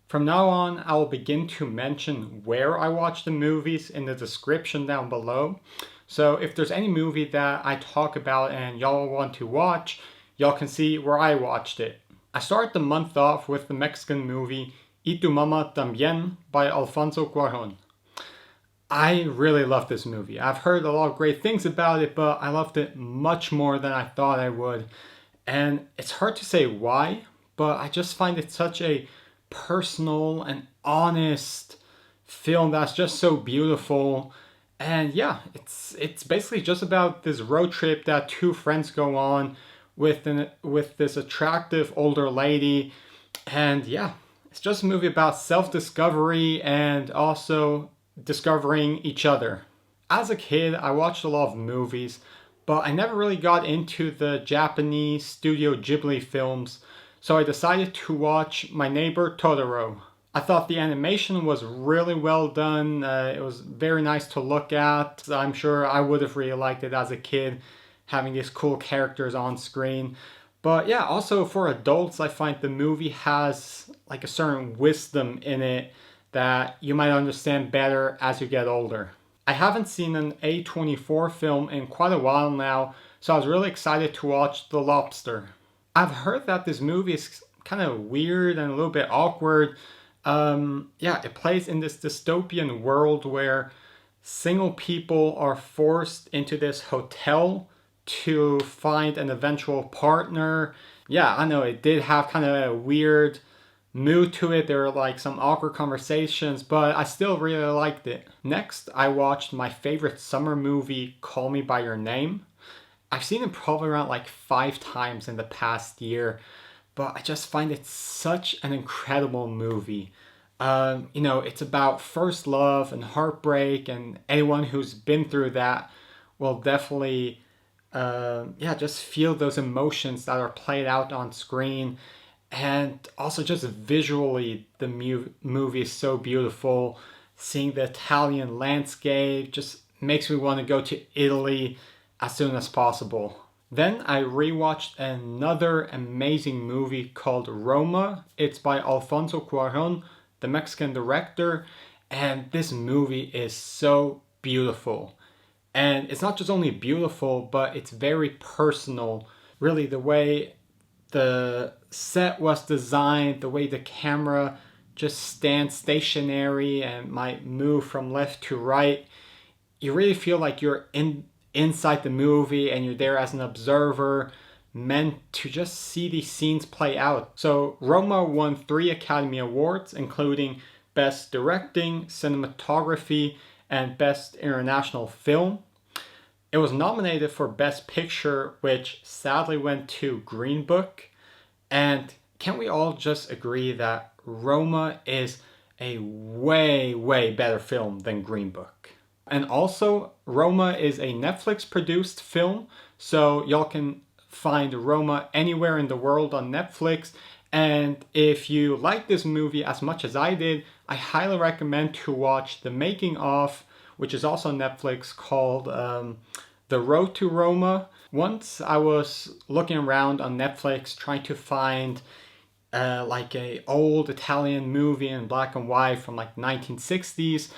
From now on, I will begin to mention where I watch the movies in the description down below. So if there's any movie that I talk about and y'all want to watch, y'all can see where I watched it. I started the month off with the Mexican movie Tu Mamá También by Alfonso Cuarón. I really love this movie. I've heard a lot of great things about it, but I loved it much more than I thought I would. And it's hard to say why, but I just find it such a personal and honest film that's just so beautiful. And yeah, it's basically just about this road trip that two friends go on with this attractive older lady. And yeah, it's just a movie about self-discovery and also discovering each other. As a kid, I watched a lot of movies, but I never really got into the Japanese Studio Ghibli films, so I decided to watch My Neighbor Totoro. I thought the animation was really well done. It was very nice to look at. I'm sure I would have really liked it as a kid, having these cool characters on screen. But yeah, also for adults, I find the movie has like a certain wisdom in it that you might understand better as you get older. I haven't seen an A24 film in quite a while now, so I was really excited to watch The Lobster. I've heard that this movie is kind of weird and a little bit awkward. Yeah, it plays in this dystopian world where single people are forced into this hotel to find an eventual partner. Yeah, I know it did have kind of a weird mood to it. There were like some awkward conversations, but I still really liked it. Next, I watched my favorite summer movie, Call Me By Your Name. I've seen it probably around like 5 times in the past year, but I just find it such an incredible movie. It's about first love and heartbreak, and anyone who's been through that will definitely, just feel those emotions that are played out on screen. And also just visually, the movie is so beautiful. Seeing the Italian landscape just makes me want to go to Italy as soon as possible. Then I rewatched another amazing movie called Roma. It's by Alfonso Cuarón, the Mexican director, and this movie is so beautiful. And it's not just only beautiful, but it's very personal. Really, the way the set was designed, the way the camera just stands stationary and might move from left to right, you really feel like you're inside the movie and you're there as an observer, meant to just see these scenes play out. So Roma won 3 Academy Awards, including Best Directing, Cinematography, and Best International Film. It was nominated for Best Picture, which sadly went to Green Book. And can't we all just agree that Roma is a way, way better film than Green Book? And also, Roma is a Netflix-produced film, so y'all can find Roma anywhere in the world on Netflix. And if you like this movie as much as I did, I highly recommend to watch the making of, which is also on Netflix, called The Road to Roma. Once I was looking around on Netflix trying to find like a old Italian movie in black and white from like 1960s,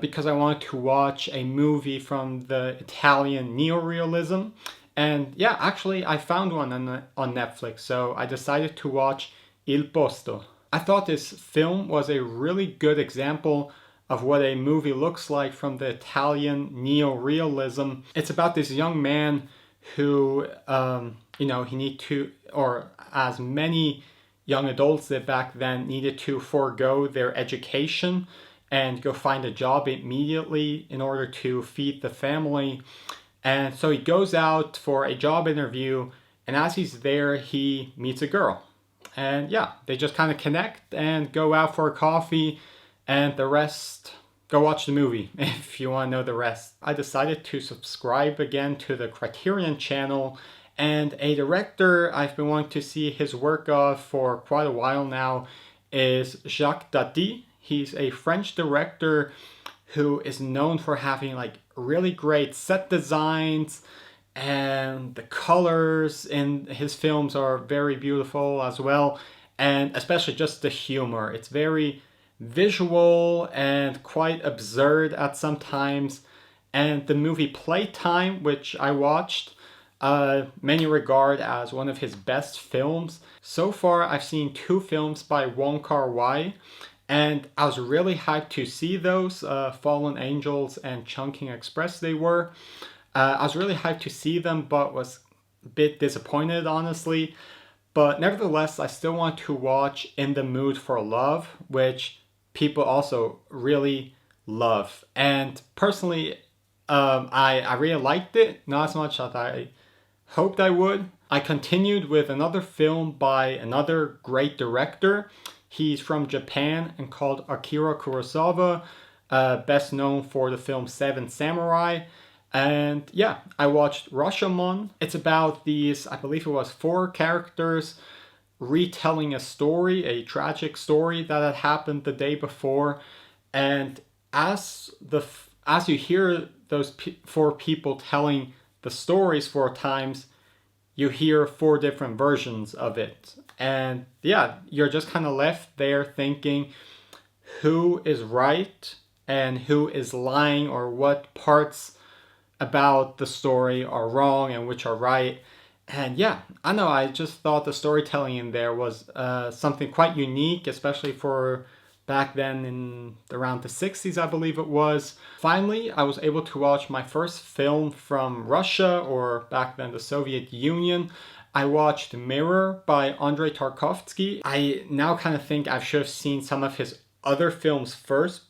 because I wanted to watch a movie from the Italian neorealism. And yeah, actually I found one on Netflix, so I decided to watch Il Posto. I thought this film was a really good example of what a movie looks like from the Italian neorealism. It's about this young man who, he need to, or as many young adults did back then, needed to forego their education and go find a job immediately in order to feed the family. And so he goes out for a job interview, and as he's there, he meets a girl. And yeah, they just kind of connect and go out for a coffee, and the rest, go watch the movie if you want to know the rest. I decided to subscribe again to the Criterion Channel, and a director I've been wanting to see his work of for quite a while now is Jacques Dati. He's a French director who is known for having like really great set designs, and the colors in his films are very beautiful as well. and especially just the humor. It's very visual and quite absurd at some times. And the movie PlayTime, which I watched, many regard as one of his best films. So far, I've seen 2 films by Kar-Wai, and I was really hyped to see those. Fallen Angels and Chungking Express they were. I was really hyped to see them, but was a bit disappointed, honestly. But nevertheless, I still want to watch In the Mood for Love, which people also really love. And personally, I really liked it, not as much as I hoped I would. I continued with another film by another great director. He's from Japan and called Akira Kurosawa, best known for the film Seven Samurai. And yeah, I watched Rashomon. It's about these, I believe it was 4 characters retelling a story, a tragic story that had happened the day before. And as you hear those 4 people telling the stories 4 times, you hear 4 different versions of it. And yeah, you're just kind of left there thinking who is right and who is lying, or what parts about the story are wrong and which are right. And yeah, I know, I just thought the storytelling in there was something quite unique, especially for back then in around the 60s, I believe it was. Finally, I was able to watch my first film from Russia, or back then the Soviet Union. I watched Mirror by Andrei Tarkovsky. I now kind of think I should have seen some of his other films first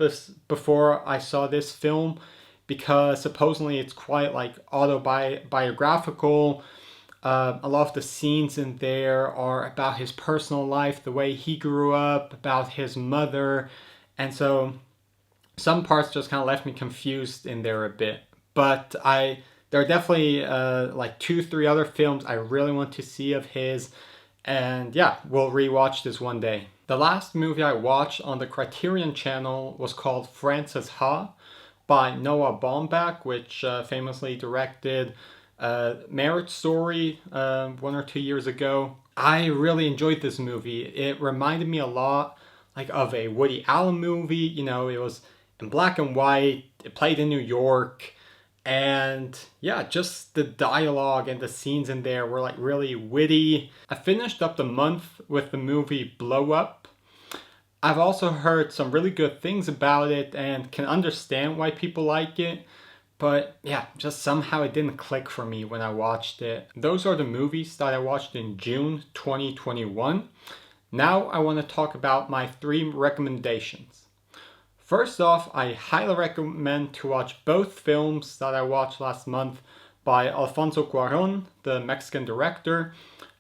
before I saw this film, because supposedly it's quite like autobiographical. A lot of the scenes in there are about his personal life, the way he grew up, about his mother. And so some parts just kind of left me confused in there a bit. But there are definitely like 2-3 other films I really want to see of his. And yeah, we'll rewatch this one day. The last movie I watched on the Criterion Channel was called Frances Ha by Noah Baumbach, which famously directed Marriage Story 1 or 2 years ago. I really enjoyed this movie. It reminded me a lot like of a Woody Allen movie. You know, it was in black and white, it played in New York, and yeah, just the dialogue and the scenes in there were like really witty. I finished up the month with the movie Blow Up. I've also heard some really good things about it and can understand why people like it. But yeah, just somehow it didn't click for me when I watched it. Those are the movies that I watched in June 2021. Now I want to talk about my 3 recommendations. First off, I highly recommend to watch both films that I watched last month by Alfonso Cuarón, the Mexican director.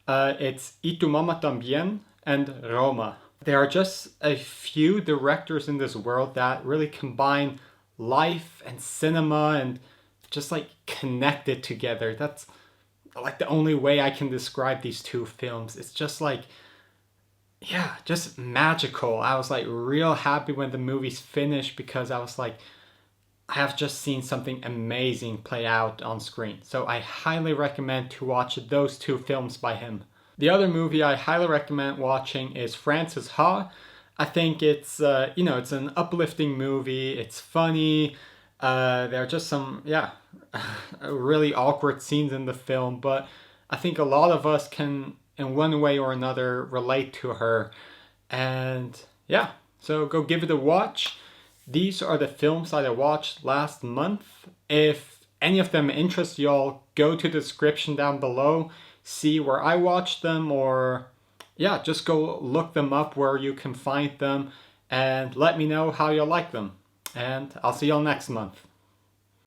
It's Tu Mamá También and Roma. There are just a few directors in this world that really combine life and cinema and just like connect it together. That's like the only way I can describe these 2 films. It's just like, yeah, just magical. I was like real happy when the movies finished, because I was like, I have just seen something amazing play out on screen. So I highly recommend to watch those 2 films by him. The other movie I highly recommend watching is Frances Ha. I think it's, it's an uplifting movie. It's funny. There are just some, really awkward scenes in the film, but I think a lot of us can, in one way or another, relate to her. And yeah, so go give it a watch. These are the films that I watched last month. If any of them interest y'all, go to the description down below, see where I watched them, or yeah, just go look them up where you can find them, and let me know how you like them. And I'll see y'all next month.